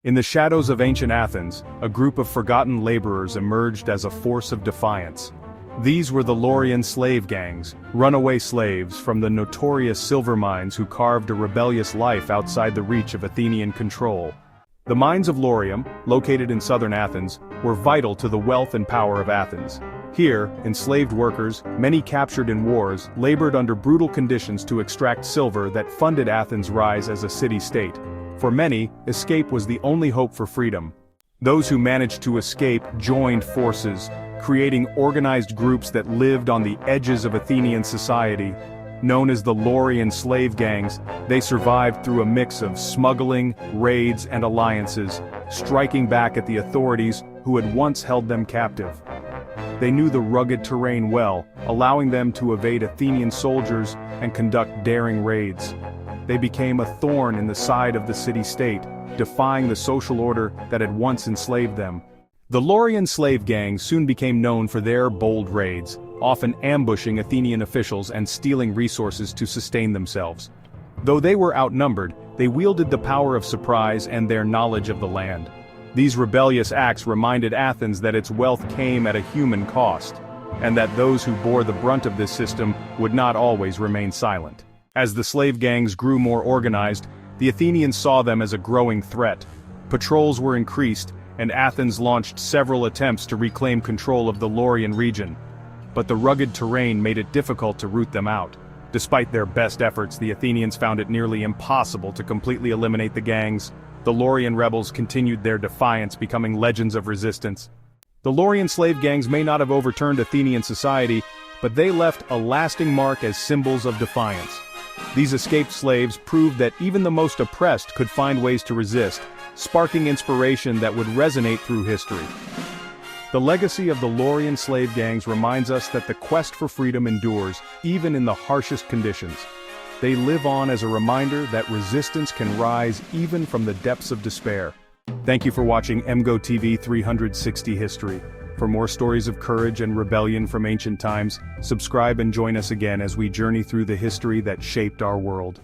In the shadows of ancient Athens, a group of forgotten laborers emerged as a force of defiance. These were the Laurian Slave Gangs, runaway slaves from the notorious silver mines who carved a rebellious life outside the reach of Athenian control. The mines of Laurium, located in southern Athens, were vital to the wealth and power of Athens. Here, enslaved workers, many captured in wars, labored under brutal conditions to extract silver that funded Athens' rise as a city-state. For many, escape was the only hope for freedom. Those who managed to escape joined forces, creating organized groups that lived on the edges of Athenian society. Known as the Laurian Slave Gangs, they survived through a mix of smuggling, raids, and alliances, striking back at the authorities who had once held them captive. They knew the rugged terrain well, allowing them to evade Athenian soldiers and conduct daring raids. They became a thorn in the side of the city-state, defying the social order that had once enslaved them. The Laurian slave gangs soon became known for their bold raids, often ambushing Athenian officials and stealing resources to sustain themselves. Though they were outnumbered, they wielded the power of surprise and their knowledge of the land. These rebellious acts reminded Athens that its wealth came at a human cost, and that those who bore the brunt of this system would not always remain silent. As the slave gangs grew more organized, the Athenians saw them as a growing threat. Patrols were increased, and Athens launched several attempts to reclaim control of the Laurian region. But the rugged terrain made it difficult to root them out. Despite their best efforts, the Athenians found it nearly impossible to completely eliminate the gangs. The Laurian rebels continued their defiance, becoming legends of resistance. The Laurian slave gangs may not have overturned Athenian society, but they left a lasting mark as symbols of defiance. These escaped slaves proved that even the most oppressed could find ways to resist, sparking inspiration that would resonate through history. The legacy of the Laurian slave gangs reminds us that the quest for freedom endures, even in the harshest conditions. They live on as a reminder that resistance can rise even from the depths of despair. Thank you for watching emgotv 360 History. For more stories of courage and rebellion from ancient times, subscribe and join us again as we journey through the history that shaped our world.